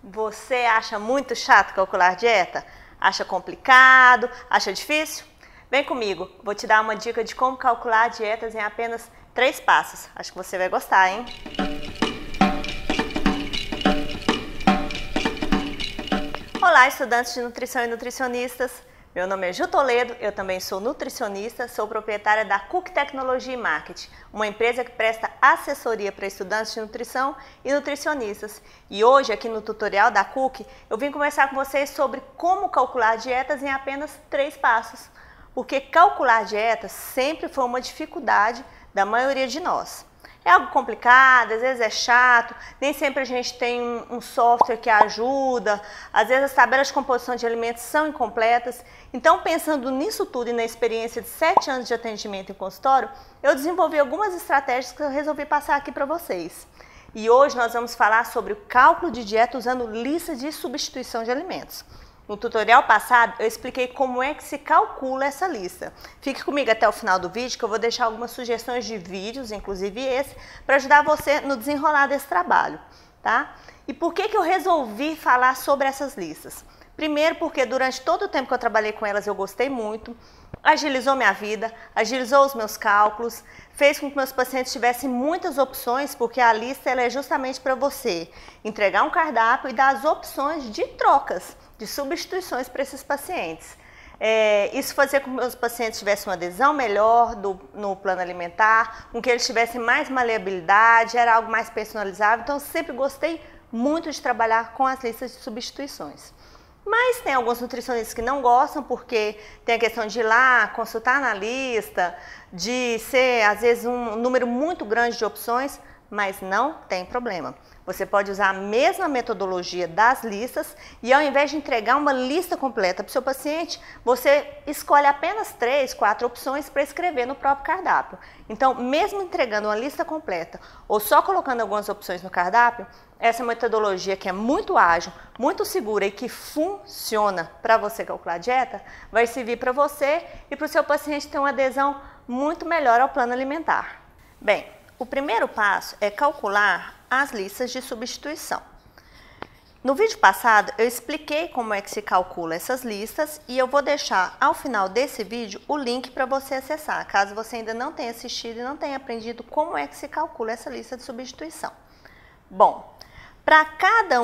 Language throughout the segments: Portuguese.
Você acha muito chato calcular dieta? Acha complicado? Acha difícil? Vem comigo, vou te dar uma dica de como calcular dietas em apenas 3 passos. Acho que você vai gostar, hein? Olá, estudantes de nutrição e nutricionistas. Meu nome é Ju Toledo, eu também sou nutricionista, sou proprietária da Cook Tecnologia e Marketing, uma empresa que presta assessoria para estudantes de nutrição e nutricionistas. E hoje, aqui no tutorial da Cook, eu vim conversar com vocês sobre como calcular dietas em apenas 3 passos. Porque calcular dietas sempre foi uma dificuldade da maioria de nós. É algo complicado, às vezes é chato, nem sempre a gente tem um software que ajuda, às vezes as tabelas de composição de alimentos são incompletas. Então, pensando nisso tudo e na experiência de 7 anos de atendimento em consultório, eu desenvolvi algumas estratégias que eu resolvi passar aqui para vocês. E hoje nós vamos falar sobre o cálculo de dieta usando lista de substituição de alimentos. No tutorial passado, eu expliquei como é que se calcula essa lista. Fique comigo até o final do vídeo, que eu vou deixar algumas sugestões de vídeos, inclusive esse, para ajudar você no desenrolar desse trabalho, tá? E por que eu resolvi falar sobre essas listas? Primeiro, porque durante todo o tempo que eu trabalhei com elas, eu gostei muito, agilizou minha vida, agilizou os meus cálculos, fez com que meus pacientes tivessem muitas opções, porque a lista ela é justamente para você entregar um cardápio e dar as opções de trocas, de substituições para esses pacientes. Isso fazia com que meus pacientes tivessem uma adesão melhor no plano alimentar, com que eles tivessem mais maleabilidade, era algo mais personalizável, então eu sempre gostei muito de trabalhar com as listas de substituições. Mas tem alguns nutricionistas que não gostam porque tem a questão de ir lá, consultar na lista, de ser às vezes um número muito grande de opções, mas não tem problema. Você pode usar a mesma metodologia das listas e ao invés de entregar uma lista completa para o seu paciente, você escolhe apenas 3, 4 opções para escrever no próprio cardápio. Então, mesmo entregando uma lista completa ou só colocando algumas opções no cardápio, essa metodologia que é muito ágil, muito segura e que funciona para você calcular a dieta, vai servir para você e para o seu paciente ter uma adesão muito melhor ao plano alimentar. Bem, o primeiro passo é calcular as listas de substituição. No vídeo passado eu expliquei como é que se calcula essas listas e eu vou deixar ao final desse vídeo o link para você acessar, caso você ainda não tenha assistido e não tenha aprendido como é que se calcula essa lista de substituição. Bom, para cada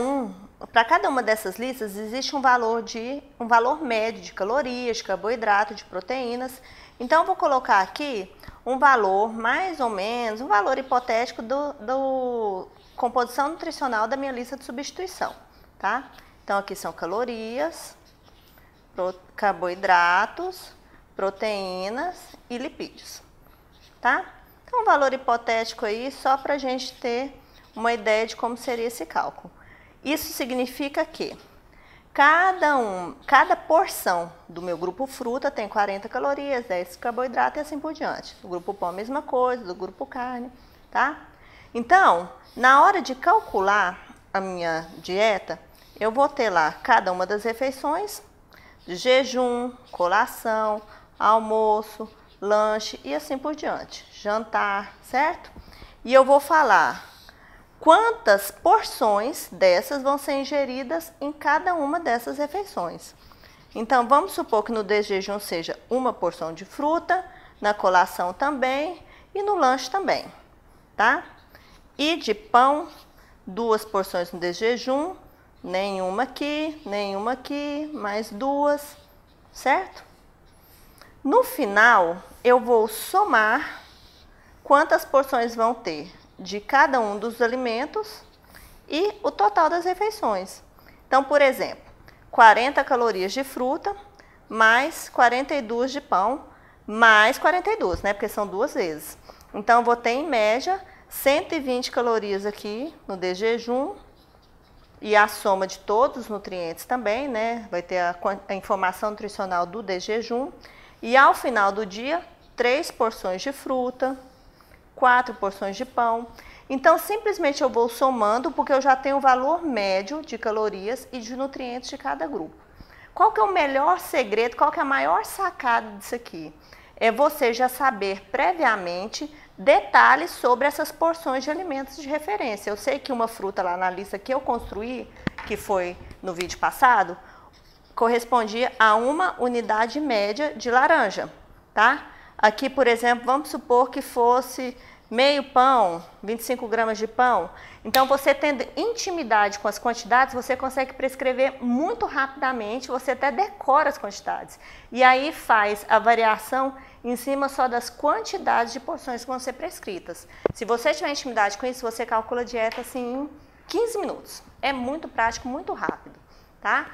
uma dessas listas existe um valor médio de calorias, de carboidrato, de proteínas. Então eu vou colocar aqui um valor mais ou menos, um valor hipotético do composição nutricional da minha lista de substituição, tá? Então aqui são calorias, carboidratos, proteínas e lipídios, tá? Então um valor hipotético aí só para a gente ter uma ideia de como seria esse cálculo. Isso significa que cada porção do meu grupo fruta tem 40 calorias, 10 carboidratos e assim por diante. Do grupo pão a mesma coisa, do grupo carne, tá? Então, na hora de calcular a minha dieta, eu vou ter lá cada uma das refeições, de jejum, colação, almoço, lanche e assim por diante, jantar, certo? E eu vou falar quantas porções dessas vão ser ingeridas em cada uma dessas refeições. Então, vamos supor que no desjejum seja uma porção de fruta, na colação também e no lanche também, tá? E de pão, 2 porções no desjejum, nenhuma aqui, mais 2, certo? No final, eu vou somar quantas porções vão ter de cada um dos alimentos e o total das refeições. Então, por exemplo, 40 calorias de fruta, mais 42 de pão, mais 42, né? Porque são 2 vezes. Então, eu vou ter, em média, 120 calorias aqui no desjejum e a soma de todos os nutrientes também, né? Vai ter a informação nutricional do desjejum. E, ao final do dia, 3 porções de fruta, 4 porções de pão. Então, simplesmente eu vou somando, porque eu já tenho o valor médio de calorias e de nutrientes de cada grupo. Qual que é o melhor segredo, qual que é a maior sacada disso aqui? É você já saber previamente detalhes sobre essas porções de alimentos de referência. Eu sei que uma fruta lá na lista que eu construí, que foi no vídeo passado, correspondia a uma unidade média de laranja, tá? Aqui, por exemplo, vamos supor que fosse meio pão, 25 gramas de pão. Então, você tendo intimidade com as quantidades, você consegue prescrever muito rapidamente, você até decora as quantidades. E aí faz a variação em cima só das quantidades de porções que vão ser prescritas. Se você tiver intimidade com isso, você calcula a dieta assim em 15 minutos. É muito prático, muito rápido, tá?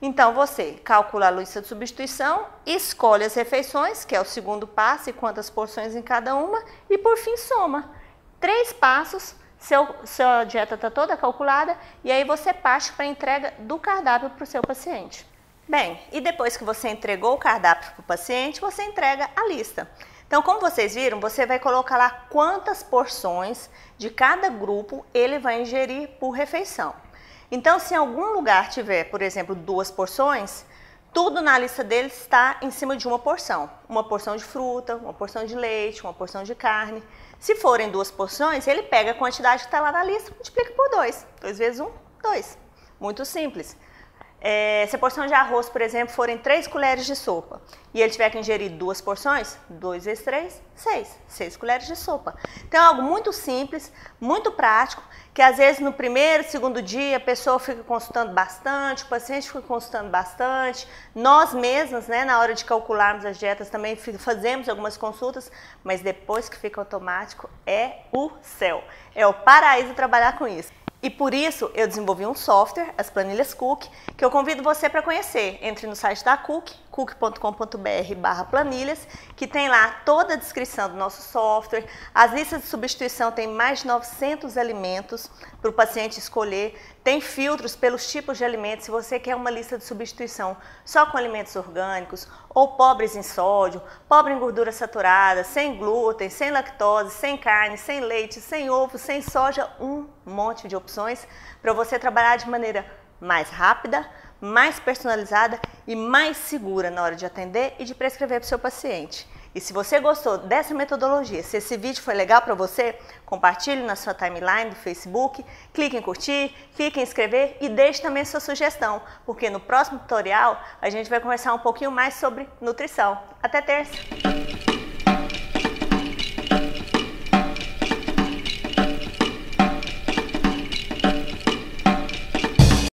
Então, você calcula a lista de substituição, escolhe as refeições, que é o segundo passo, e quantas porções em cada uma, e por fim soma. 3 passos, sua dieta está toda calculada, e aí você parte para a entrega do cardápio para o seu paciente. Bem, e depois que você entregou o cardápio para o paciente, você entrega a lista. Então, como vocês viram, você vai colocar lá quantas porções de cada grupo ele vai ingerir por refeição. Então, se em algum lugar tiver, por exemplo, 2 porções, tudo na lista dele está em cima de uma porção. Uma porção de fruta, uma porção de leite, uma porção de carne. Se forem 2 porções, ele pega a quantidade que está lá na lista e multiplica por 2. 2 vezes 1, 2. Muito simples. Se a porção de arroz, por exemplo, forem 3 colheres de sopa e ele tiver que ingerir 2 porções, 2 vezes 3, 6. 6 colheres de sopa. Então é algo muito simples, muito prático, que às vezes no primeiro, segundo dia a pessoa fica consultando bastante, o paciente fica consultando bastante. Nós mesmas, né, na hora de calcularmos as dietas também fazemos algumas consultas, mas depois que fica automático é o céu. É o paraíso trabalhar com isso. E por isso eu desenvolvi um software, as planilhas Cook, que eu convido você para conhecer. Entre no site da Cook, cook.com.br/planilhas, que tem lá toda a descrição do nosso software. As listas de substituição tem mais de 900 alimentos para o paciente escolher. Tem filtros pelos tipos de alimentos. Se você quer uma lista de substituição só com alimentos orgânicos ou pobres em sódio, pobre em gordura saturada, sem glúten, sem lactose, sem carne, sem leite, sem ovo, sem soja, um monte de opções para você trabalhar de maneira mais rápida, mais personalizada e mais segura na hora de atender e de prescrever para o seu paciente. E se você gostou dessa metodologia, se esse vídeo foi legal para você, compartilhe na sua timeline do Facebook, clique em curtir, clique em inscrever e deixe também sua sugestão, porque no próximo tutorial a gente vai conversar um pouquinho mais sobre nutrição. Até terça!